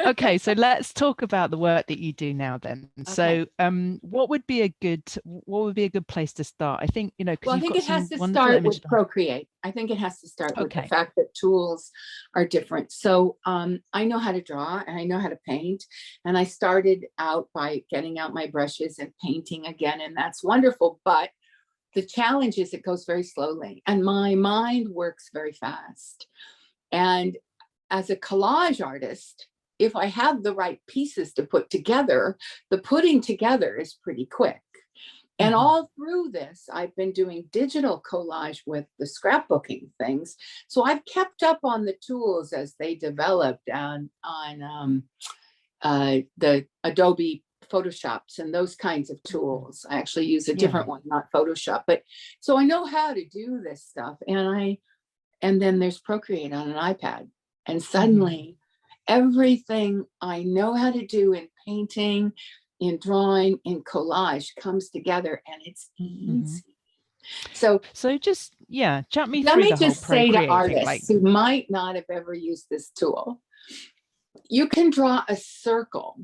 Okay, so let's talk about the work that you do now then. Okay. So what would be a good place to start? I think, because Well, I you've think got it has some to wonderful start images with behind. procreate. I think it has to start with the Okay. fact that tools are different. So I know how to draw and I know how to paint. And I started out by getting out my brushes and painting again, and that's wonderful. But the challenge is it goes very slowly, and my mind works very fast. And as a collage artist, if I have the right pieces to put together, the putting together is pretty quick. And all through this, I've been doing digital collage with the scrapbooking things. So I've kept up on the tools as they developed on the Adobe Photoshops and those kinds of tools. I actually use a different one, not Photoshop. But so I know how to do this stuff. And then there's Procreate on an iPad. And suddenly everything I know how to do in painting, in drawing, in collage comes together, and it's easy. So just, chat me let through me the whole just say to Procreate thing. artists who might not have ever used this tool, you can draw a circle.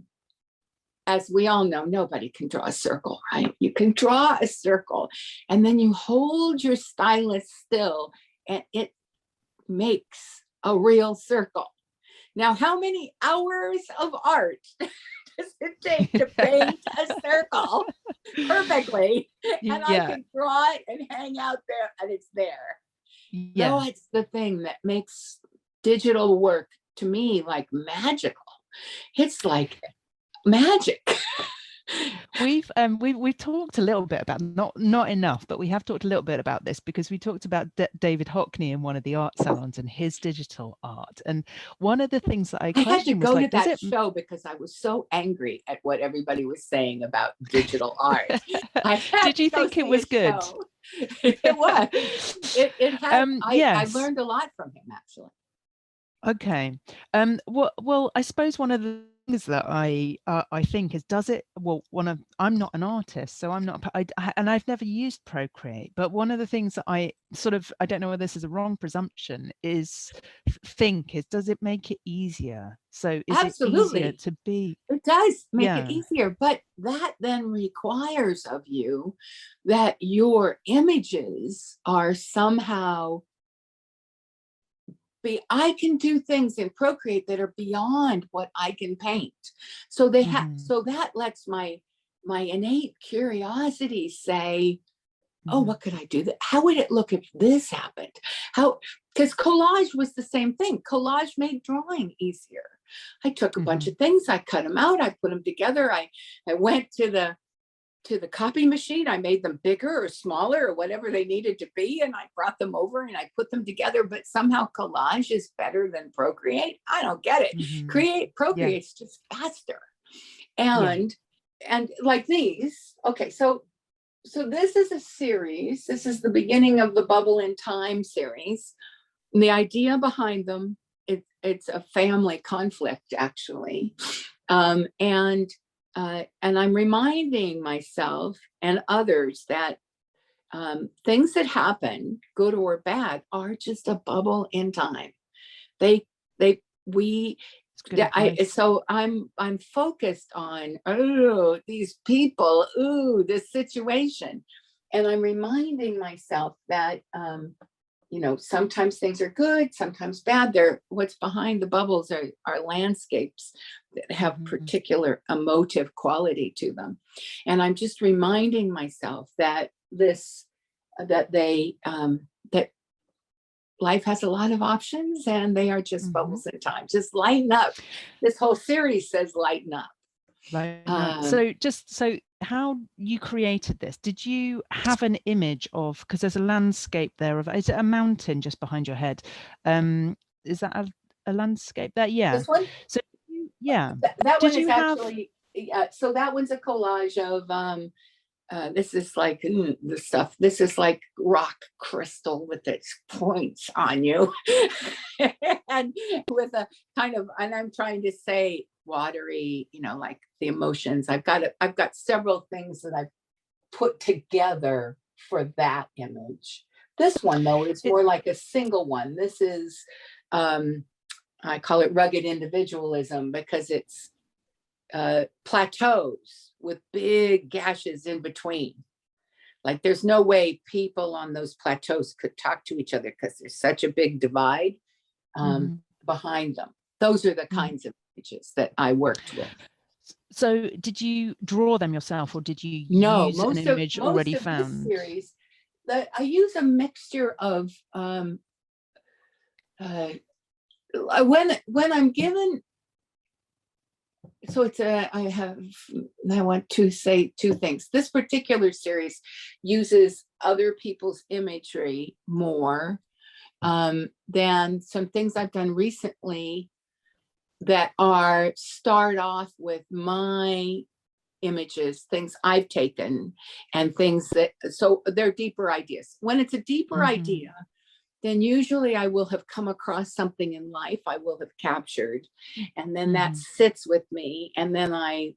As we all know, nobody can draw a circle, right? You can draw a circle, and then you hold your stylus still, and it makes a real circle. Now, how many hours of art does it take to paint a circle perfectly? And I can draw it and hang out there, and it's there. Though it's the thing that makes digital work, to me, like magical. It's like magic. We've talked a little bit about, not enough, but we have talked a little bit about this, because we talked about David Hockney in one of the art salons and his digital art. And one of the things that I had to go was, to that show because I was so angry at what everybody was saying about digital art. Did you think it was good? It was. It had. I learned a lot from him, actually. Okay. Well, I suppose one of the things that I think is, does it well, I'm not an artist, so I'm not, and I've never used Procreate, but one of the things that I don't know whether this is a wrong presumption, is does it make it easier? So is Absolutely. it easier to be? It does make it easier, but that then requires of you that your images are somehow I can do things in Procreate that are beyond what I can paint. So they so that lets my innate curiosity say, oh, what could I do? How would it look if this happened? Because collage was the same thing. Collage made drawing easier. I took a bunch of things, I cut them out, I put them together. I went to the copy machine. I made them bigger or smaller or whatever they needed to be, and I brought them over and I put them together. But somehow collage is better than Procreate. I don't get it. Procreate's just faster. And like these. Okay, so this is a series. This is the beginning of the Bubble in Time series. And the idea behind them, it's a family conflict, actually. And I'm reminding myself and others that things that happen, good or bad, are just a bubble in time. So I'm focused on, these people, this situation. And I'm reminding myself that, sometimes things are good, sometimes bad. What's behind the bubbles are landscapes that have particular emotive quality to them. And I'm just reminding myself that that life has a lot of options, and they are just bubbles in time. Just lighten up. This whole series says lighten up. So how you created this? Did you have an image of, because there's a landscape there of, is it a mountain just behind your head? Is that a landscape there? This one? So that one is actually so that one's a collage of this is like the stuff. This is like rock crystal with its points on you. And with a kind of, and I'm trying to say watery, like the emotions. I've got several things that I've put together for that image. This one, though, is more like a single one. This is I call it rugged individualism, because it's plateaus with big gashes in between. Like there's no way people on those plateaus could talk to each other, because there's such a big divide behind them. Those are the kinds of images that I worked with. So did you draw them yourself, or did you No, use an image already found? This series, I use a mixture of when I'm given, so it's I want to say two things. This particular series uses other people's imagery more than some things I've done recently that start off with my images, things I've taken, and things that, so they're deeper ideas. When it's a deeper idea, then usually I will have come across something in life I will have captured, and then that sits with me, and then I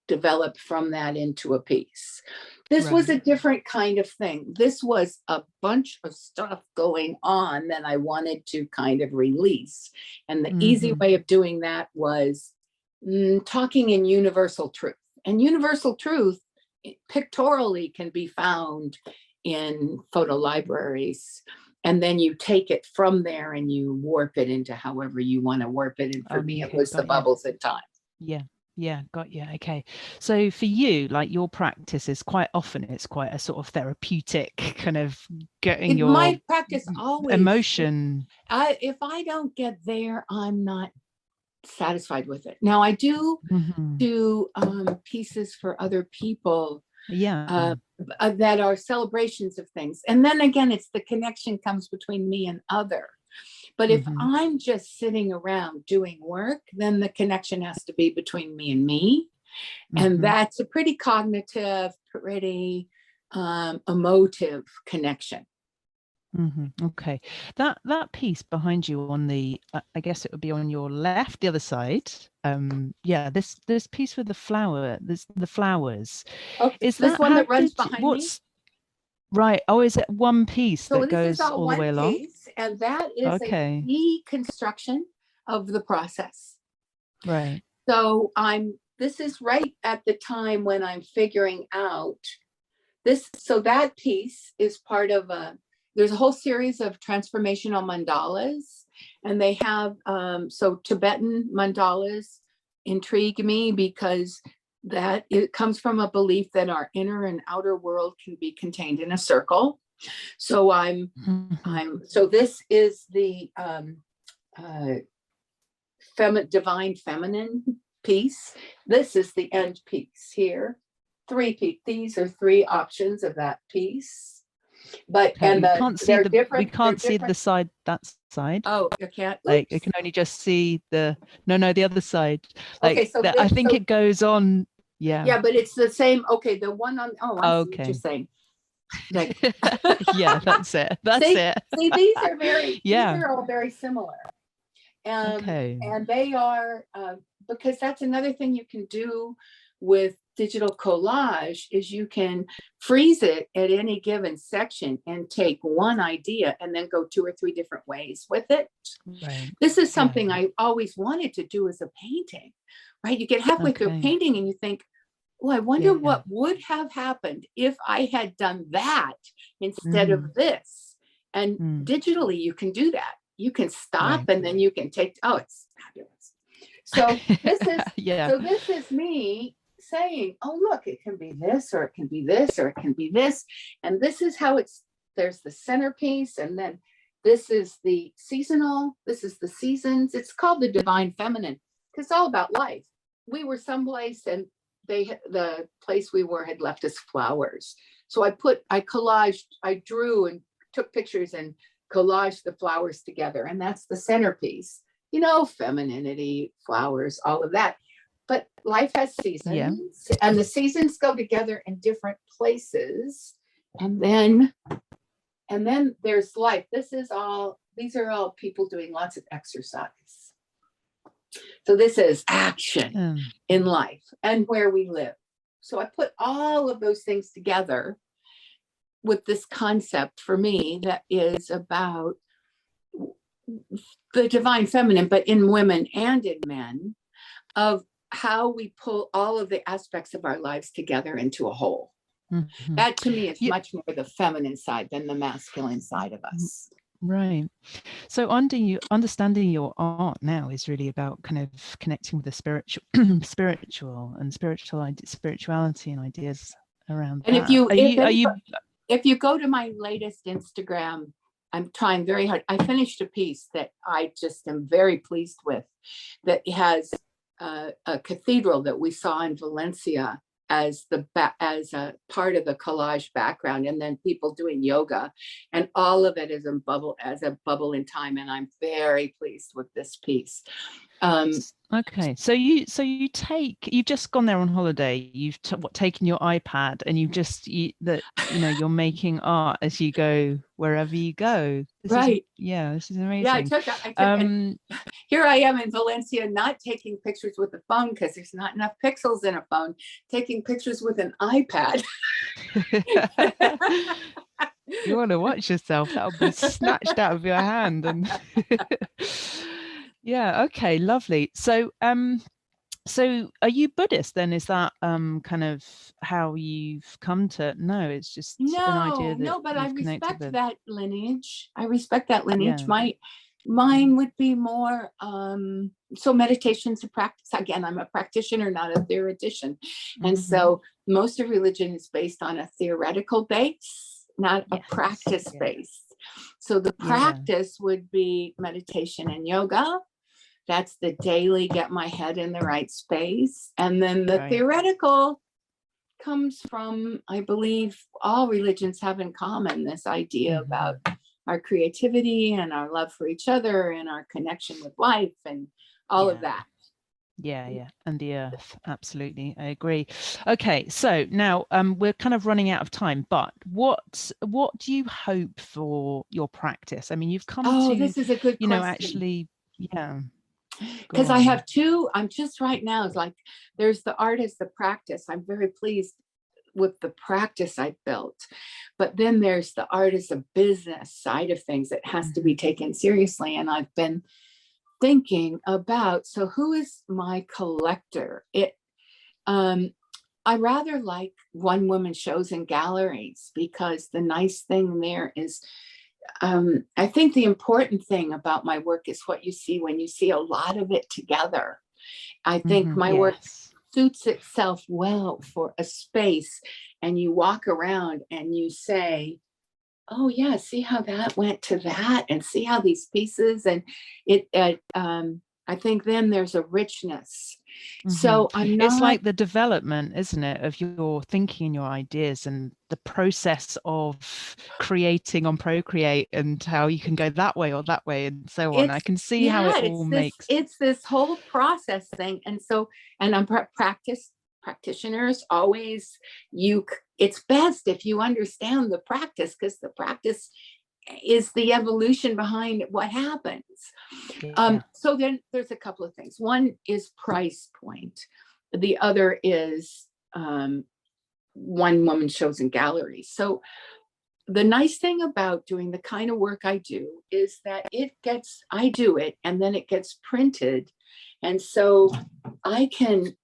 develop from that into a piece. This was a different kind of thing. This was a bunch of stuff going on that I wanted to kind of release. And the easy way of doing that was talking in universal truth. And universal truth pictorially can be found in photo libraries. And then you take it from there and you warp it into however you want to warp it. And for me, it was the bubbles in time. Yeah, got you. Okay. So for you, like your practice is quite often, it's quite a sort of therapeutic kind of getting your my practice always emotion. If I don't get there, I'm not satisfied with it. Now I do do pieces for other people that are celebrations of things. And then again, it's the connection comes between me and other. But if I'm just sitting around doing work, then the connection has to be between me and me. And that's a pretty cognitive, pretty emotive connection. Okay. That piece behind you on the, I guess it would be on your left, the other side. Yeah, this piece with the flowers. Okay, Is this that one that runs behind me? Right. Oh, is it one piece that goes all the way along? Piece, and that is a deconstruction of the process. Right. So this is right at the time when I'm figuring out this. So that piece is part of there's a whole series of transformational mandalas, and they have, so Tibetan mandalas intrigue me because that it comes from a belief that our inner and outer world can be contained in a circle. So so this is the divine feminine piece. This is the end piece here. These are three options of that piece. But we can't see the side, that side. Oh, you can't. Oops. Like you can only just see the other side. Like okay, so I think it goes on. Yeah, but it's the same. Okay, the one on. Oh, I see what you're saying. Like, yeah, that's it. That's it. See, these are very. These are all very similar. And they are because that's another thing you can do with digital collage is you can freeze it at any given section and take one idea and then go 2 or 3 different ways with it. Right. This is something I always wanted to do as a painting, right? You get halfway through a painting and you think, oh, I wonder what would have happened if I had done that instead of this. And digitally, you can do that. You can stop and then you can take, oh, it's fabulous. So this is, so this is me saying, oh, look, it can be this, or it can be this, or it can be this. And this is how there's the centerpiece. And then this is the seasonal, this is the seasons. It's called the divine feminine because it's all about life. We were someplace and the place we were had left us flowers. So I collaged, I drew and took pictures and collaged the flowers together. And that's the centerpiece, femininity, flowers, all of that. But life has seasons and the seasons go together in different places. And then there's life. These are all people doing lots of exercise. So this is action in life and where we live. So I put all of those things together with this concept for me that is about the divine feminine, but in women and in men, of how we pull all of the aspects of our lives together into a whole. Mm-hmm. That to me is Yeah. much more the feminine side than the masculine side of us. Right. So understanding your art now is really about kind of connecting with the spiritual and spirituality and ideas around And that. if you go to my latest Instagram, I'm trying very hard. I finished a piece that I just am very pleased with, that has a cathedral that we saw in Valencia as a part of the collage background, and then people doing yoga, and all of it is a bubble in time. And I'm very pleased with this piece. Okay, so you've just gone there on holiday. You've taken your iPad and you're making art as you go wherever you go. This is amazing. Yeah, I took here I am in Valencia, not taking pictures with a phone because there's not enough pixels in a phone, taking pictures with an iPad. You want to watch yourself, that'll be snatched out of your hand. And yeah, okay, lovely. So so are you Buddhist then? Is that kind of how you've come to? No, it's just an idea that but I respect that lineage. Yeah. Mine would be more so meditation's a practice. Again, I'm a practitioner, not a theoretician. And so most of religion is based on a theoretical base, not a practice base. So the practice would be meditation and yoga. That's the daily get my head in the right space. And then the theoretical comes from, I believe all religions have in common this idea about our creativity and our love for each other and our connection with life and all of that. Yeah, and the earth. Absolutely, I agree. Okay, so now we're kind of running out of time, but what do you hope for your practice? I mean, you've come to, this is a good question. Actually, because I have two. I'm just right now, it's like there's the art as the practice. I'm very pleased with the practice I built, but then there's the art as a business side of things that has to be taken seriously. And I've been thinking about, so who is my collector? I rather like one woman shows and galleries, because the nice thing there is I think the important thing about my work is what you see when you see a lot of it together. I think my work suits itself well for a space, and you walk around and you say, oh yeah, see how that went to that, and see how these pieces, and I think then there's a richness. So it's like the development, isn't it, of your thinking and your ideas, and the process of creating on Procreate, and how you can go that way or that way and so on. I can see how it all makes. It's this whole process thing. And so, and I'm practitioners always, it's best if you understand the practice, because the practice is the evolution behind what happens. So then there's a couple of things. One is price point. The other is one woman shows and galleries. So the nice thing about doing the kind of work I do is that I do it and then it gets printed. And so I can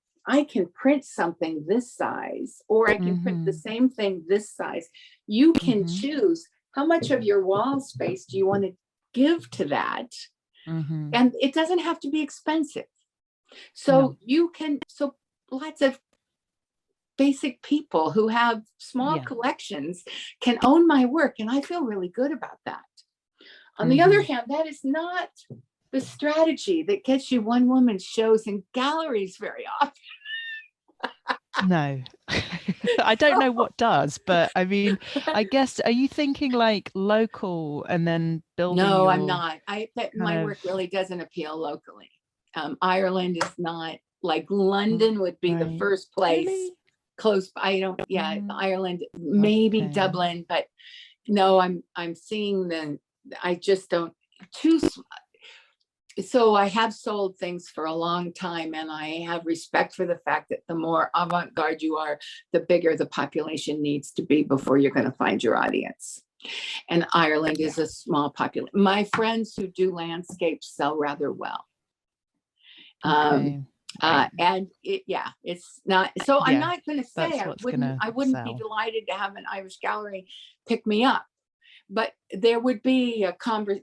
print something this size, or I can print the same thing this size. You can choose how much of your wall space do you want to give to that. And it doesn't have to be expensive. So so lots of basic people who have small collections can own my work. And I feel really good about that. On the other hand, that is not the strategy that gets you one woman shows and galleries very often. No, I don't know what does, but I mean, I guess, are you thinking like local and then building? No, I'm not. My work really doesn't appeal locally. Ireland is not, like London would be the first place close by. Ireland, maybe Dublin, but no, I'm seeing I just don't so I have sold things for a long time, and I have respect for the fact that the more avant-garde you are, the bigger the population needs to be before you're going to find your audience. And Ireland is a small population. My friends who do landscapes sell rather well. Okay. Right. And it's not, so I'm Yeah, not going to say that's what's gonna I wouldn't be sell. delighted to have an Irish gallery pick me up, but there would be a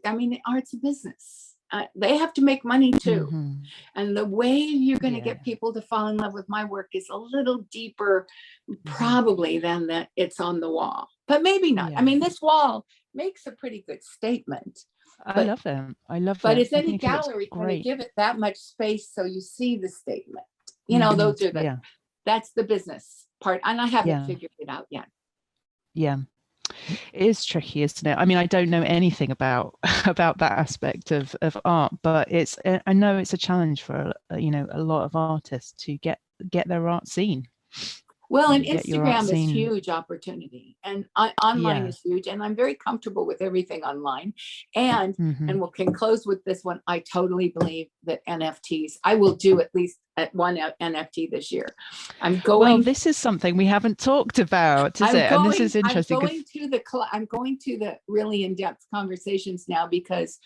I mean, art's a business. They have to make money too. Mhm. And the way you're going to Yeah. get people to fall in love with my work is a little deeper, Mhm. probably, than that it's on the wall, but maybe not. I Yeah. mean, this wall makes a pretty good statement, I but love it. I love but it. is I any think it looks gallery going to great. give it that much space so you see the statement? You know, those are Yeah. that's the business part, and I haven't Yeah. figured it out yet. Yeah. It is tricky, isn't it? I mean, I don't know anything about about that aspect of art, but it's I know it's a challenge for a lot of artists to get their art seen. Well, and Get your art Instagram is seen. huge opportunity, and online Yeah. is huge, and I'm very comfortable with everything online. And Mhm. we can close with this one. I totally believe that NFTs. I will do at least at one NFT this year. Well, this is something we haven't talked about, is it? And this is interesting. I'm going to the really in-depth conversations now, because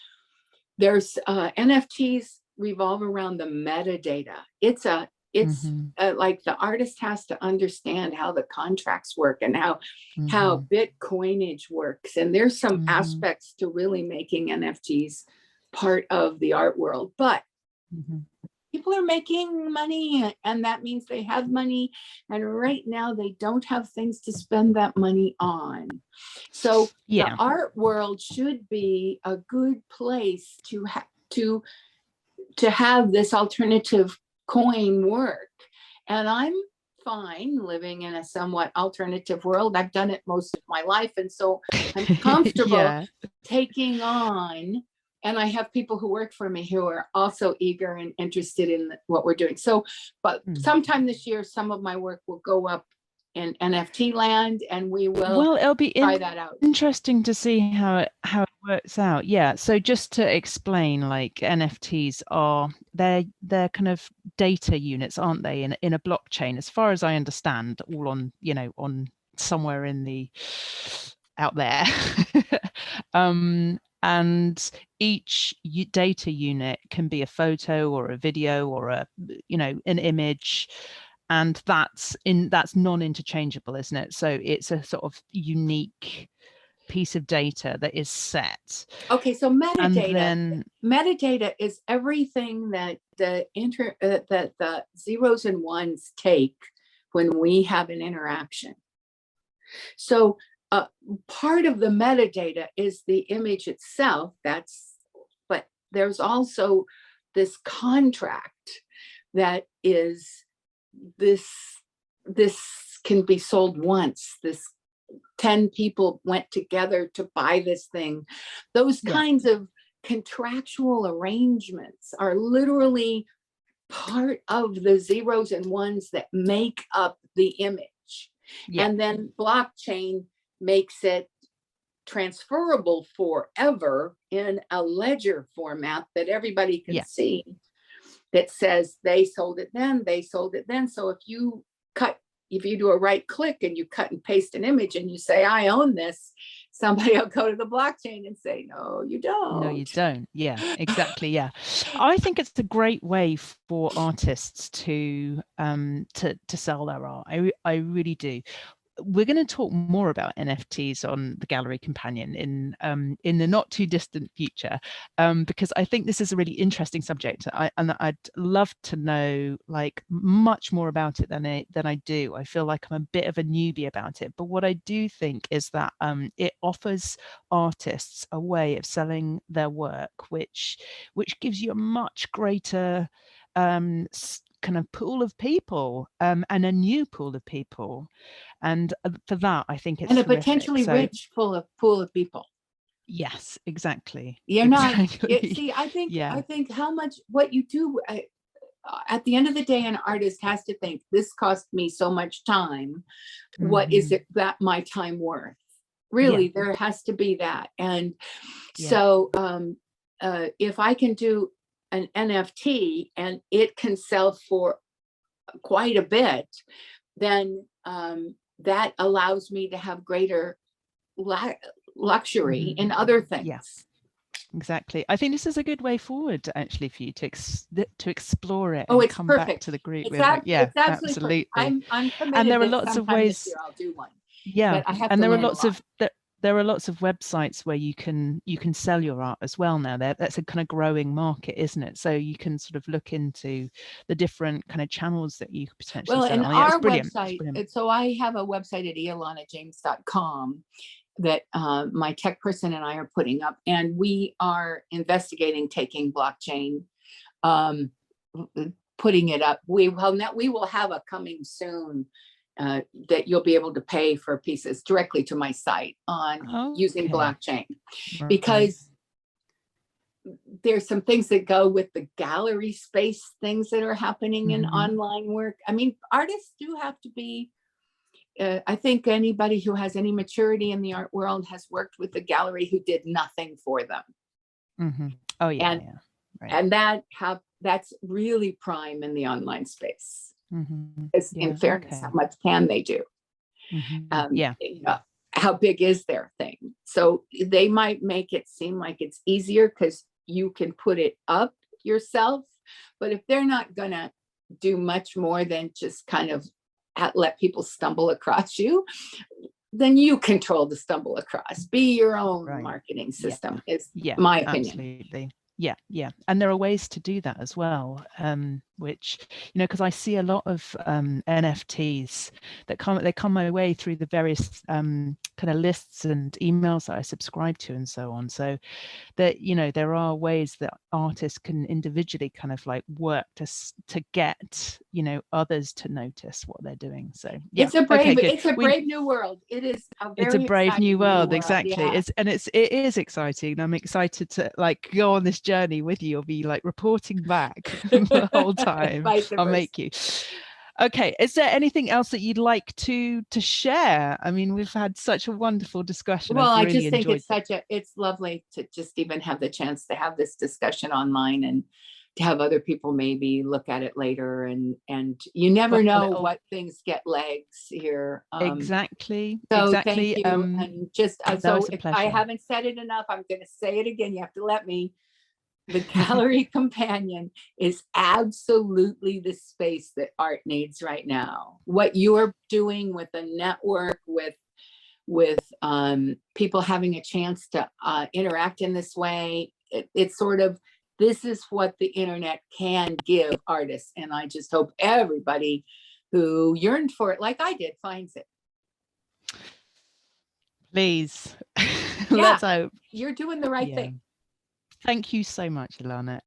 there's NFTs revolve around the metadata. It's Mhm. like the artist has to understand how the contracts work and how Mhm. Bitcoinage works. And there's some Mhm. aspects to really making NFTs part of the art world. But Mhm. people are making money, and that means they have money. And right now they don't have things to spend that money on. So the Yeah. art world should be a good place to have this alternative coin work. And I'm fine living in a somewhat alternative world. I've done it most of my life. And so I'm comfortable Yeah. taking on, and I have people who work for me who are also eager and interested in what we're doing. So, but sometime this year, some of my work will go up in NFT land, and we will Well, it'll be try that out. interesting to see how it works out. Yeah. So just to explain, like NFTs are they're kind of data units, aren't they, in a blockchain, as far as I understand, all on on somewhere in the out there. And each data unit can be a photo or a video or an image, and that's non-interchangeable, isn't it? So it's a sort of unique piece of data that is set. Okay, so metadata. And then metadata is everything that that the zeros and ones take when we have an interaction. So part of the metadata is the image itself. But there's also this contract that is this can be sold once. This 10 people went together to buy this thing. Those kinds of contractual arrangements are literally part of the zeros and ones that make up the image. And then blockchain makes it transferable forever in a ledger format that everybody can see, that says they sold it then, they sold it then. So if you do a right click and you cut and paste an image and you say, I own this, somebody will go to the blockchain and say, no, you don't. No, you don't. Yeah, exactly. Yeah. I think it's a great way for artists to sell their art. I really do. We're going to talk more about NFTs on the Gallery Companion in the not too distant future, because I think this is a really interesting subject. And I'd love to know like much more about it than I do. I feel like I'm a bit of a newbie about it, but what I do think is that it offers artists a way of selling their work, which gives you a much greater kind of pool of people, and a new pool of people. And for that, I think it's and a terrific. potentially rich pool of people. Yes, exactly. You're exactly. not. See, I think how much what you do. At the end of the day, an artist has to think, this cost me so much time. What is it that my time worth? Really, there has to be that. And so if I can do an NFT and it can sell for quite a bit, then that allows me to have greater luxury in other things. Yeah. Exactly. I think this is a good way forward, actually, for you to explore it and it's come perfect. back to the group. It's, yeah, it's absolutely. absolutely. I'm committed. And there are that lots of sometime ways. this year I'll do one. Yeah, but I have and to there are learn lots of there are lots of websites where you can sell your art as well now. That's a kind of growing market, isn't it? So you can sort of look into the different kind of channels that you could potentially sell. And on. Yeah, our it's brilliant. website, It's brilliant. so I have a website at alanajames.com that my tech person and I are putting up, and we are investigating taking blockchain, putting it up. We will have a coming soon that you'll be able to pay for pieces directly to my site on using blockchain, because there's some things that go with the gallery space things that are happening in online work. I mean, artists do have to be, I think anybody who has any maturity in the art world has worked with a gallery who did nothing for them. Oh yeah, and, yeah. Right. And that's really prime in the online space. In fairness, how much can they do? Yeah. You know, how big is their thing? So they might make it seem like it's easier because you can put it up yourself, but if they're not gonna do much more than just kind of let people stumble across you, then you control the stumble across. Be your own marketing system, is my opinion. Absolutely. Yeah. And there are ways to do that as well, which, because I see a lot of NFTs that come my way through the various kind of lists and emails that I subscribe to and so on. So that, there are ways that artists can individually kind of like work to get, others to notice what they're doing. So yeah, it's a brave new world. It is it's a brave new world. Exactly. Yeah. It is exciting. I'm excited to like go on this journey with you. I'll be like reporting back the whole time. I'll make you. Okay, is there anything else that you'd like to share? I mean, we've had such a wonderful discussion. Well, I just think it's lovely to just even have the chance to have this discussion online and to have other people maybe look at it later, and you never know what things get legs here. Exactly. So thank you. And just so if I haven't said it enough, I'm going to say it again. You have to let me. The Gallery Companion is absolutely the space that art needs right now. What you're doing with a network, with people having a chance to interact in this way, it's sort of, this is what the internet can give artists. And I just hope everybody who yearned for it, like I did, finds it. Please. Let's hope. You're doing the right thing. Thank you so much, Alana.